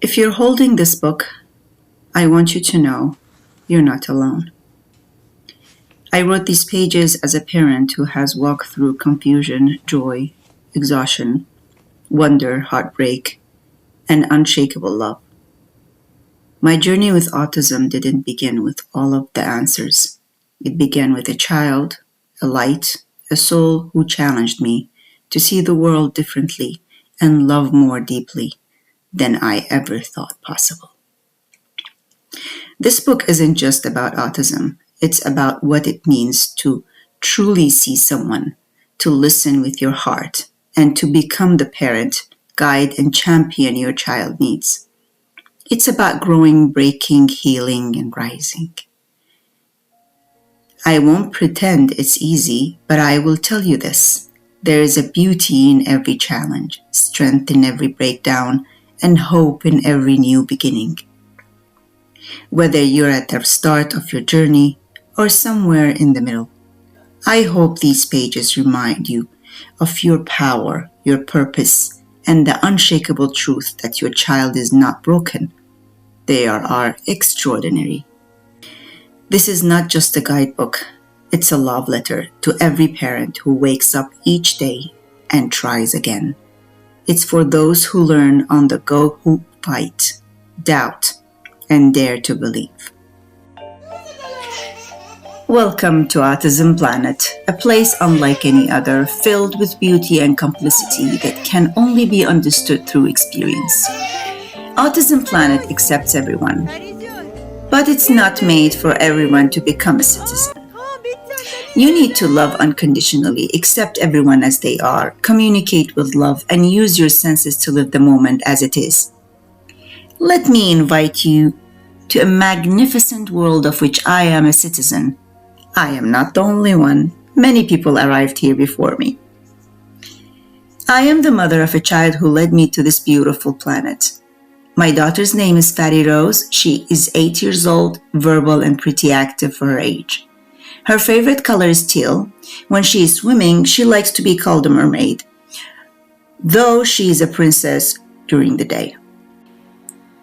If you're holding this book, I want you to know you're not alone. I wrote these pages as a parent who has walked through confusion, joy, exhaustion, wonder, heartbreak, and unshakable love. My journey with autism didn't begin with all of the answers. It began with a child, a light, a soul who challenged me to see the world differently and love more deeply than I ever thought possible. This book isn't just about autism. It's about what it means to truly see someone, to listen with your heart, and to become the parent, guide, and champion your child needs. It's about growing, breaking, healing, and rising. I won't pretend it's easy, but I will tell you this. There is a beauty in every challenge, strength in every breakdown, and hope in every new beginning. Whether you're at the start of your journey or somewhere in the middle, I hope these pages remind you of your power, your purpose, and the unshakable truth that your child is not broken. They are extraordinary. This is not just a guidebook. It's a love letter to every parent who wakes up each day and tries again. It's for those who learn on the go, who fight, doubt, and dare to believe. Welcome to Autism Planet, a place unlike any other, filled with beauty and complicity that can only be understood through experience. Autism Planet accepts everyone, but it's not made for everyone to become a citizen. You need to love unconditionally, accept everyone as they are, communicate with love, and use your senses to live the moment as it is. Let me invite you to a magnificent world of which I am a citizen. I am not the only one. Many people arrived here before me. I am the mother of a child who led me to this beautiful planet. My daughter's name is Fatty Rose. She is 8 years old, verbal and pretty active for her age. Her favorite color is teal. When she is swimming, she likes to be called a mermaid, though she is a princess during the day.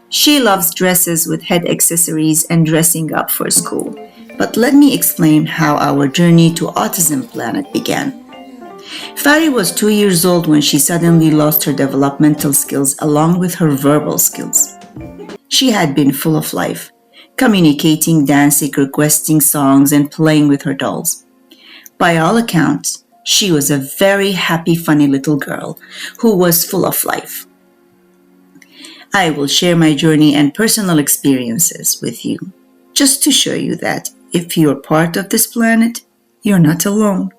She loves dresses with head accessories and dressing up for school. But let me explain how our journey to Autism Planet began. Fatty was 2 years old when she suddenly lost her developmental skills along with her verbal skills. She had been full of life, communicating, dancing, requesting songs, and playing with her dolls. By all accounts, she was a very happy, funny little girl who was full of life. I will share my journey and personal experiences with you, just to show you that if you're part of this planet, you're not alone.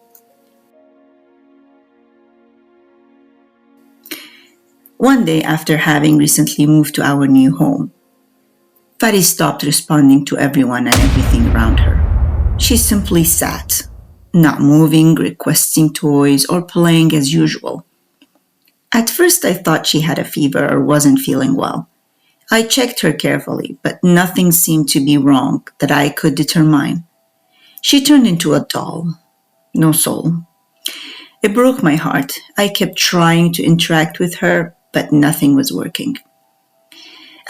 One day after having recently moved to our new home, Fatty stopped responding to everyone and everything around her. She simply sat, not moving, requesting toys, or playing as usual. At first, I thought she had a fever or wasn't feeling well. I checked her carefully, but nothing seemed to be wrong that I could determine. She turned into a doll, no soul. It broke my heart. I kept trying to interact with her, but nothing was working.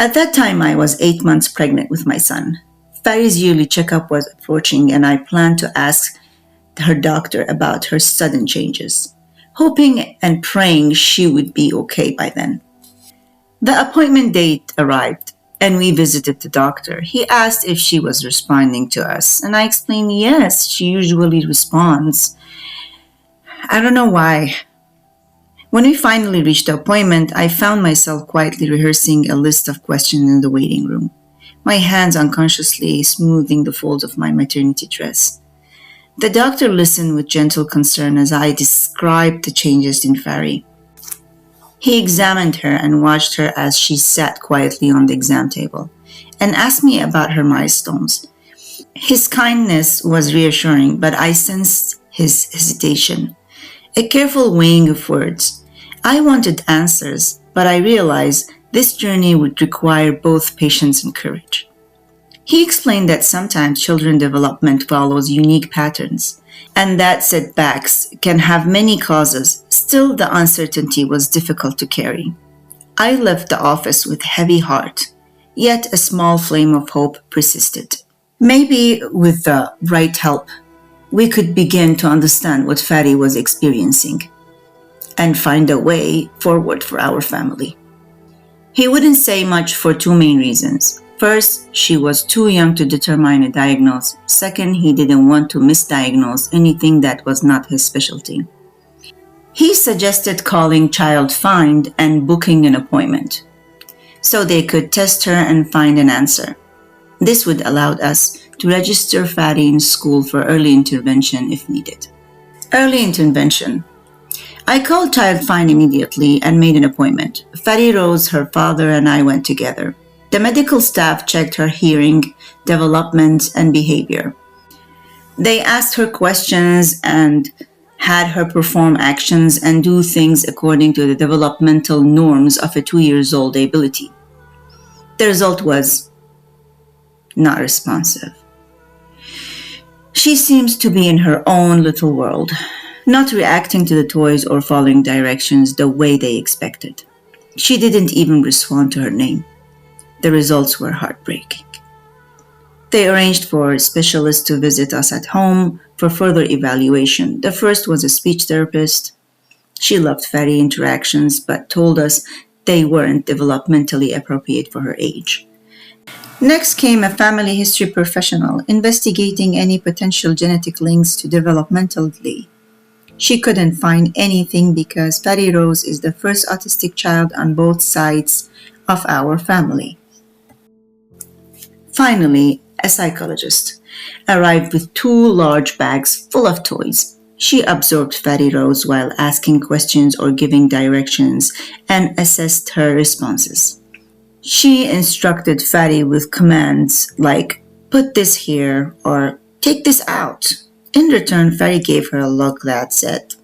At that time, I was 8 months pregnant with my son. Fatty's yearly checkup was approaching, and I planned to ask her doctor about her sudden changes, hoping and praying she would be okay by then. The appointment date arrived, and we visited the doctor. He asked if she was responding to us, and I explained yes, she usually responds. I don't know why. When we finally reached the appointment, I found myself quietly rehearsing a list of questions in the waiting room, my hands unconsciously smoothing the folds of my maternity dress. The doctor listened with gentle concern as I described the changes in Fatty. He examined her and watched her as she sat quietly on the exam table and asked me about her milestones. His kindness was reassuring, but I sensed his hesitation, a careful weighing of words. I wanted answers, but I realized this journey would require both patience and courage. He explained that sometimes children's development follows unique patterns, and that setbacks can have many causes. Still, the uncertainty was difficult to carry. I left the office with a heavy heart, yet a small flame of hope persisted. Maybe with the right help, we could begin to understand what Fadi was experiencing and find a way forward for our family. He wouldn't say much for two main reasons. First, she was too young to determine a diagnosis. Second, he didn't want to misdiagnose anything that was not his specialty. He suggested calling Child Find and booking an appointment so they could test her and find an answer. This would allow us to register Fadi in school for early intervention if needed. Early intervention. I called Child Find immediately and made an appointment. Fadi Rose, her father, and I went together. The medical staff checked her hearing, development, and behavior. They asked her questions and had her perform actions and do things according to the developmental norms of a 2-year-old ability. The result was not responsive. She seems to be in her own little world, not reacting to the toys or following directions the way they expected. She didn't even respond to her name. The results were heartbreaking. They arranged for specialists to visit us at home for further evaluation. The first was a speech therapist. She loved Fadi interactions, but told us they weren't developmentally appropriate for her age. Next came a family history professional investigating any potential genetic links to developmental delay. She couldn't find anything because Fadi Rose is the first autistic child on both sides of our family. Finally, a psychologist arrived with 2 large bags full of toys. She observed Fadi Rose while asking questions or giving directions and assessed her responses. She instructed Fadi with commands like, "Put this here," or "Take this out." In return, Fadi gave her a look that said,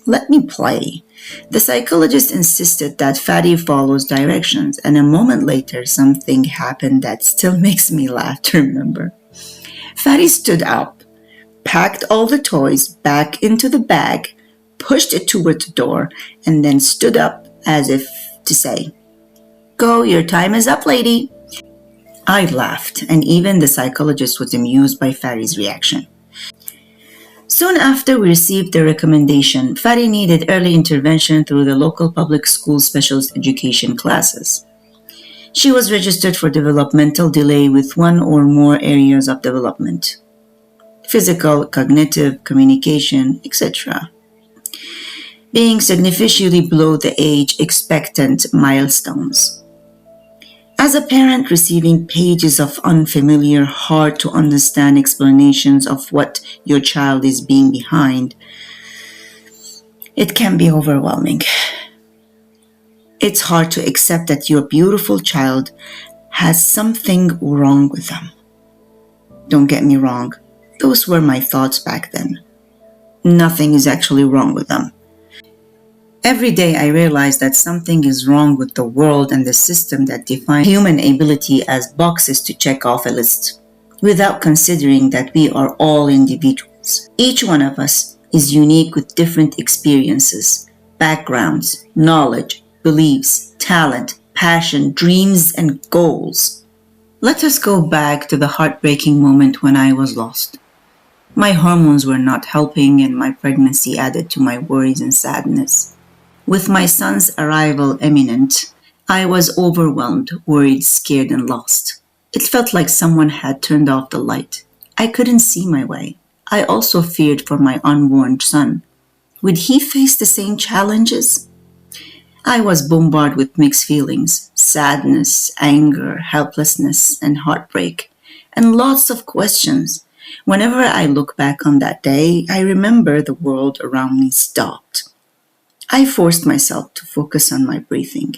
"Let me play." The psychologist insisted that Fadi follows directions, and a moment later, something happened that still makes me laugh to remember. Fadi stood up, packed all the toys back into the bag, pushed it toward the door, and then stood up as if to say, "Go, your time is up, lady." I laughed, and even the psychologist was amused by Fadi's reaction. Soon after we received the recommendation, Fadi needed early intervention through the local public school special education classes. She was registered for developmental delay with 1 or more areas of development: physical, cognitive, communication, etc., being significantly below the age expectant milestones. As a parent receiving pages of unfamiliar, hard to understand explanations of what your child is being behind, it can be overwhelming. It's hard to accept that your beautiful child has something wrong with them. Don't get me wrong, those were my thoughts back then. Nothing is actually wrong with them. Every day I realize that something is wrong with the world and the system that defines human ability as boxes to check off a list, without considering that we are all individuals. Each one of us is unique with different experiences, backgrounds, knowledge, beliefs, talent, passion, dreams, and goals. Let us go back to the heartbreaking moment when I was lost. My hormones were not helping, and my pregnancy added to my worries and sadness. With my son's arrival imminent, I was overwhelmed, worried, scared, and lost. It felt like someone had turned off the light. I couldn't see my way. I also feared for my unborn son. Would he face the same challenges? I was bombarded with mixed feelings: sadness, anger, helplessness, and heartbreak, and lots of questions. Whenever I look back on that day, I remember the world around me stopped. I forced myself to focus on my breathing,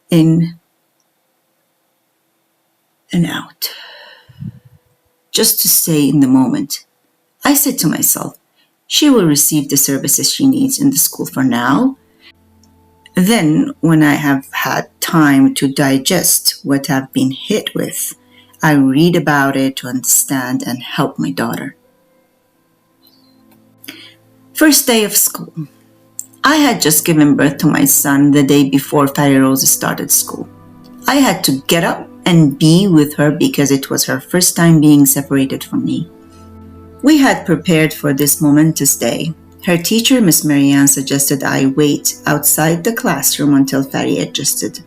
in and out, just to stay in the moment. I said to myself, she will receive the services she needs in the school for now. Then, when I have had time to digest what I've been hit with, I read about it to understand and help my daughter. First day of school. I had just given birth to my son the day before Fairy Rose started school. I had to get up and be with her because it was her first time being separated from me. We had prepared for this momentous day. Her teacher, Miss Marianne, suggested I wait outside the classroom until Fairy adjusted.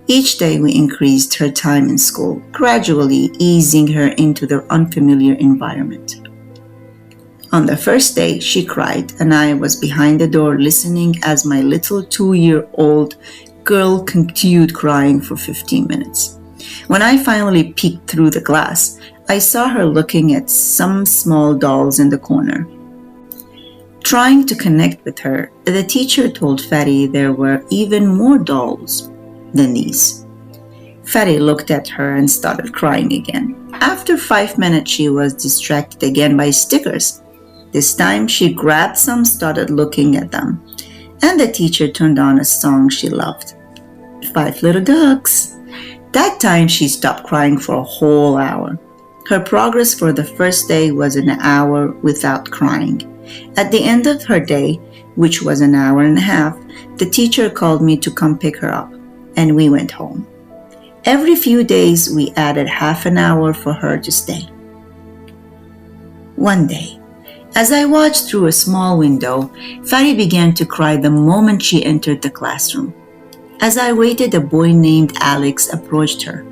Each day we increased her time in school, gradually easing her into the unfamiliar environment. On the first day, she cried, and I was behind the door listening as my little 2-year-old girl continued crying for 15 minutes. When I finally peeked through the glass, I saw her looking at some small dolls in the corner. Trying to connect with her, the teacher told Fairy there were even more dolls than these. Fairy looked at her and started crying again. After 5 minutes, she was distracted again by stickers. This time, she grabbed some, started looking at them, and the teacher turned on a song she loved, 5 Little Ducks. That time, she stopped crying for a whole hour. Her progress for the first day was an hour without crying. At the end of her day, which was an hour and a half, the teacher called me to come pick her up, and we went home. Every few days, we added half an hour for her to stay. One day, as I watched through a small window, Fairy began to cry the moment she entered the classroom. As I waited, a boy named Alex approached her,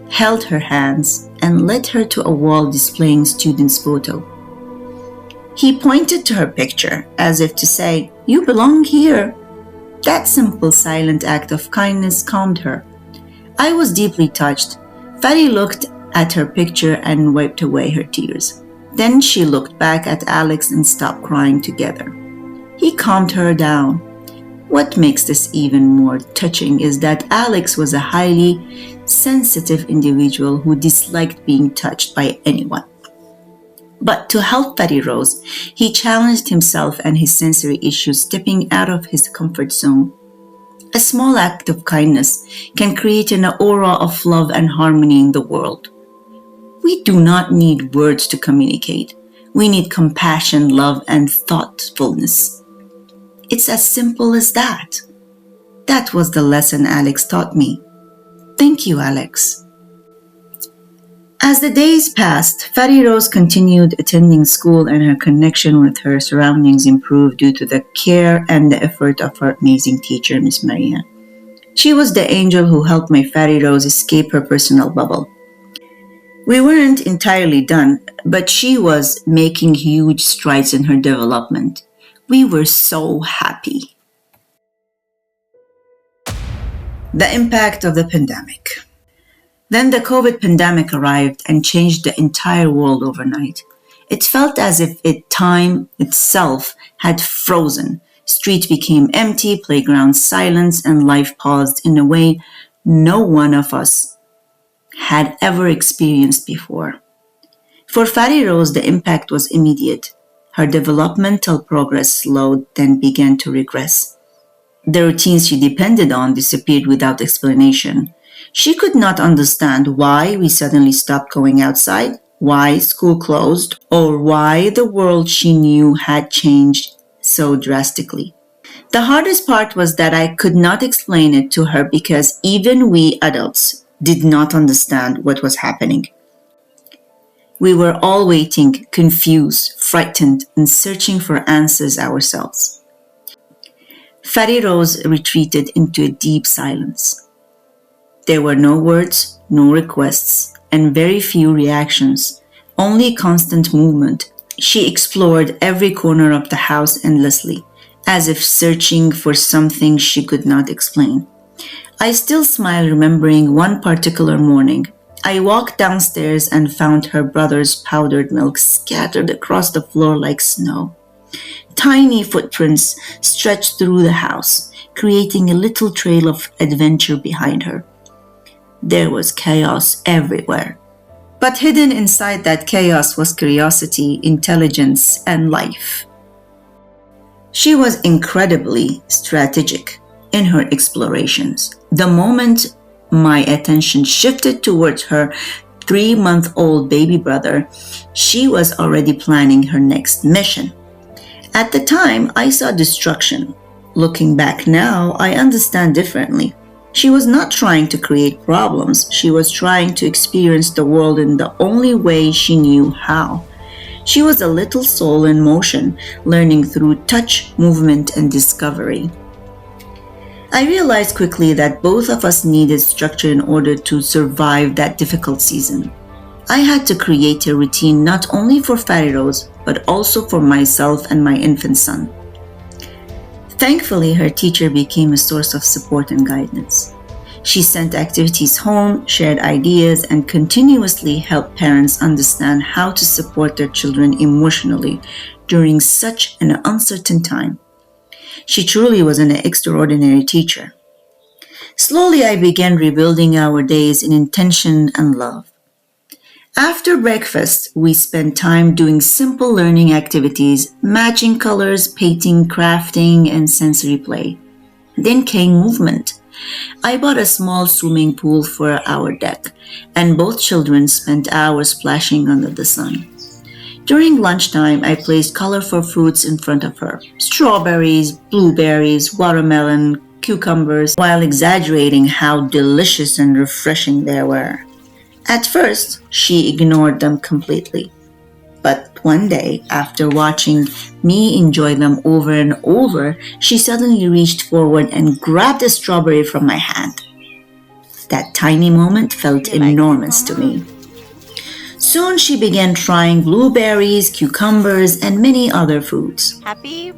held her hands, and led her to a wall displaying students' photo. He pointed to her picture as if to say, "You belong here." That simple, silent act of kindness calmed her. I was deeply touched. Fairy looked at her picture and wiped away her tears. Then she looked back at Alex and stopped crying together. He calmed her down. What makes this even more touching is that Alex was a highly sensitive individual who disliked being touched by anyone. But to help Fairy Rose, he challenged himself and his sensory issues, stepping out of his comfort zone. A small act of kindness can create an aura of love and harmony in the world. We do not need words to communicate. We need compassion, love, and thoughtfulness. It's as simple as that. That was the lesson Alex taught me. Thank you, Alex. As the days passed, Fairy Rose continued attending school and her connection with her surroundings improved due to the care and the effort of her amazing teacher, Miss Marianne. She was the angel who helped my Fairy Rose escape her personal bubble. We weren't entirely done, but she was making huge strides in her development. We were so happy. The impact of the pandemic. Then the COVID pandemic arrived and changed the entire world overnight. It felt as if time itself had frozen. Streets became empty, playgrounds silent, and life paused in a way no one of us had ever experienced before. For Fairy Rose, the impact was immediate. Her developmental progress slowed, then began to regress. The routines she depended on disappeared without explanation. She could not understand why we suddenly stopped going outside, why school closed, or why the world she knew had changed so drastically. The hardest part was that I could not explain it to her because even we adults did not understand what was happening. We were all waiting, confused, frightened, and searching for answers ourselves. Fairy Rose retreated into a deep silence. There were no words, no requests, and very few reactions, only constant movement. She explored every corner of the house endlessly, as if searching for something she could not explain. I still smile remembering one particular morning. I walked downstairs and found her brother's powdered milk scattered across the floor like snow. Tiny footprints stretched through the house, creating a little trail of adventure behind her. There was chaos everywhere. But hidden inside that chaos was curiosity, intelligence, and life. She was incredibly strategic in her explorations. The moment my attention shifted towards her 3-month-old baby brother, she was already planning her next mission. At the time, I saw destruction, Looking back now, I understand differently. She was not trying to create problems. She was trying to experience the world in the only way she knew how. She was a little soul in motion, learning through touch, movement, and discovery. I realized quickly that both of us needed structure in order to survive that difficult season. I had to create a routine not only for Fatty Rose, but also for myself and my infant son. Thankfully, her teacher became a source of support and guidance. She sent activities home, shared ideas, and continuously helped parents understand how to support their children emotionally during such an uncertain time. She truly was an extraordinary teacher. Slowly, I began rebuilding our days in intention and love. After breakfast, we spent time doing simple learning activities, matching colors, painting, crafting, and sensory play. Then came movement. I bought a small swimming pool for our deck, and both children spent hours splashing under the sun. During lunchtime, I placed colorful fruits in front of her: strawberries, blueberries, watermelon, cucumbers, while exaggerating how delicious and refreshing they were. At first, she ignored them completely. But one day, after watching me enjoy them over and over, she suddenly reached forward and grabbed a strawberry from my hand. That tiny moment felt enormous to me. Soon she began trying blueberries, cucumbers, and many other fruits.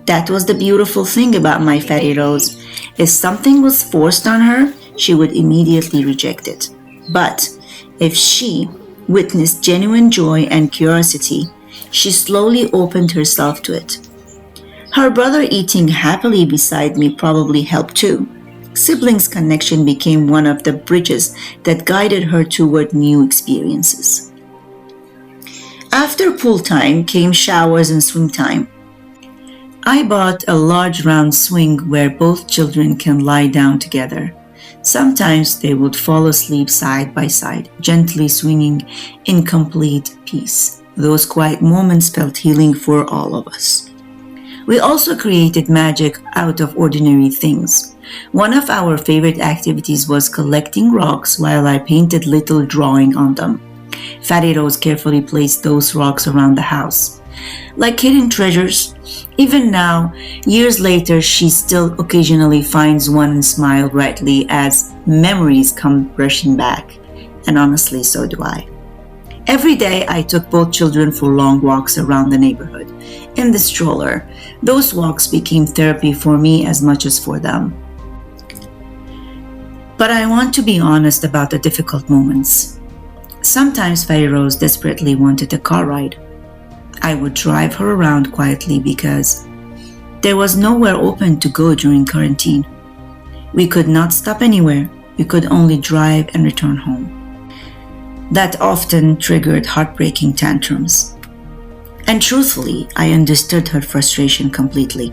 That was the beautiful thing about my Fatty Rose. If something was forced on her, she would immediately reject it. But if she witnessed genuine joy and curiosity, she slowly opened herself to it. Her brother eating happily beside me probably helped too. Siblings' connection became one of the bridges that guided her toward new experiences. After pool time came showers and swing time. I bought a large round swing where both children can lie down together. Sometimes they would fall asleep side by side, gently swinging in complete peace. Those quiet moments felt healing for all of us. We also created magic out of ordinary things. One of our favorite activities was collecting rocks while I painted little drawings on them. Fatty Rose carefully placed those rocks around the house. Like hidden treasures, even now, years later, she still occasionally finds one and smiles brightly as memories come rushing back. And honestly, so do I. Every day, I took both children for long walks around the neighborhood. In the stroller, those walks became therapy for me as much as for them. But I want to be honest about the difficult moments. Sometimes Fatty Rose desperately wanted a car ride. I would drive her around quietly because there was nowhere open to go during quarantine. We could not stop anywhere. We could only drive and return home. That often triggered heartbreaking tantrums. And truthfully, I understood her frustration completely.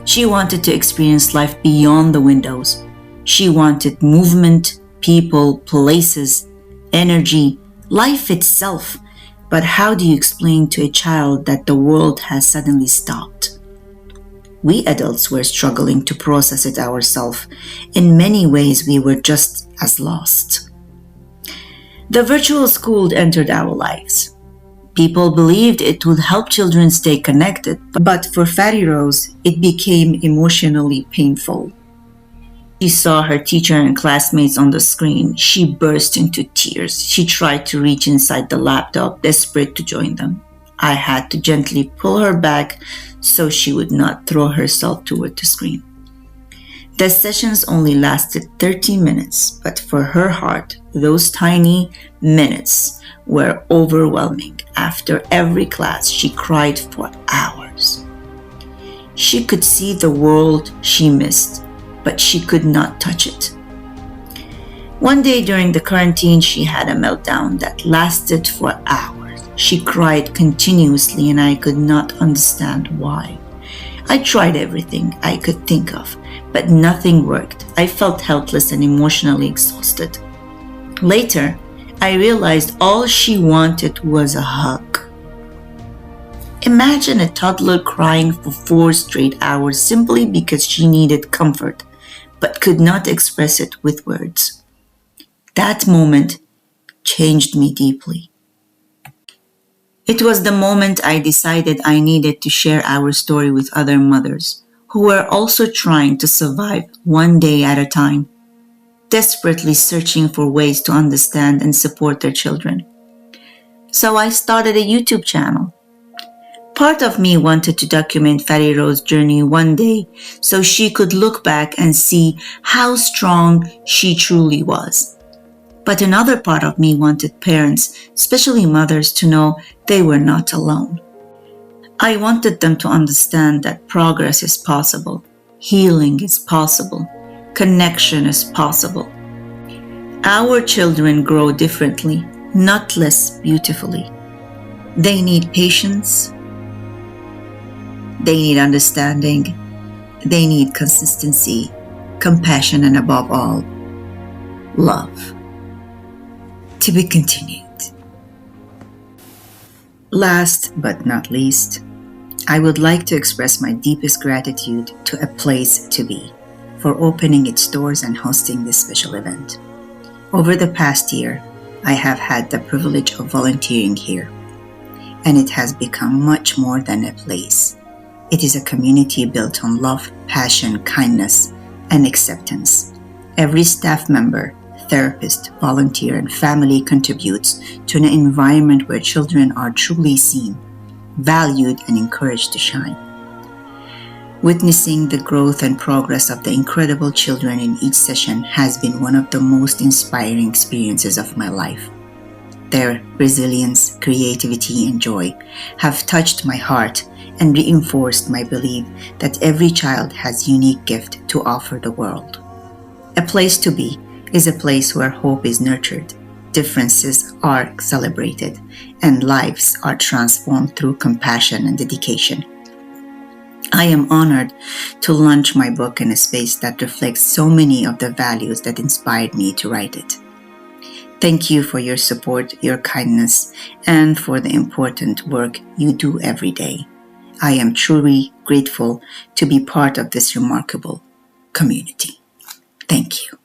She wanted to experience life beyond the windows. She wanted movement, people, places, energy, life itself. But how do you explain to a child that the world has suddenly stopped? We adults were struggling to process it ourselves. In many ways, we were just as lost. The virtual school entered our lives. People believed it would help children stay connected, but for Fatty Rose, it became emotionally painful. She saw her teacher and classmates on the screen. She burst into tears. She tried to reach inside the laptop, desperate to join them. I had to gently pull her back so she would not throw herself toward the screen. The sessions only lasted 30 minutes, but for her heart, those tiny minutes were overwhelming. After every class, she cried for hours. She could see the world she missed, but she could not touch it. One day during the quarantine, she had a meltdown that lasted for hours. She cried continuously and I could not understand why. I tried everything I could think of, but nothing worked. I felt helpless and emotionally exhausted. Later, I realized all she wanted was a hug. Imagine a toddler crying for 4 straight hours simply because she needed comfort, but could not express it with words. That moment changed me deeply. It was the moment I decided I needed to share our story with other mothers who were also trying to survive one day at a time, desperately searching for ways to understand and support their children. So I started a YouTube channel. Part of me wanted to document Fatty Rose's journey one day so she could look back and see how strong she truly was. But another part of me wanted parents, especially mothers, to know they were not alone. I wanted them to understand that progress is possible, healing is possible, connection is possible. Our children grow differently, not less beautifully. They need patience, they need understanding, they need consistency, compassion, and above all, love. To be continued. Last but not least, I would like to express my deepest gratitude to A Place to Be for opening its doors and hosting this special event. Over the past year, I have had the privilege of volunteering here, and it has become much more than a place. It is a community built on love, passion, kindness, and acceptance. Every staff member, therapist, volunteer, and family contributes to an environment where children are truly seen, valued, and encouraged to shine. Witnessing the growth and progress of the incredible children in each session has been one of the most inspiring experiences of my life. Their resilience, creativity, and joy have touched my heart and reinforced my belief that every child has a unique gift to offer the world. A Place to Be is a place where hope is nurtured, differences are celebrated, and lives are transformed through compassion and dedication. I am honored to launch my book in a space that reflects so many of the values that inspired me to write it. Thank you for your support, your kindness, and for the important work you do every day. I am truly grateful to be part of this remarkable community. Thank you.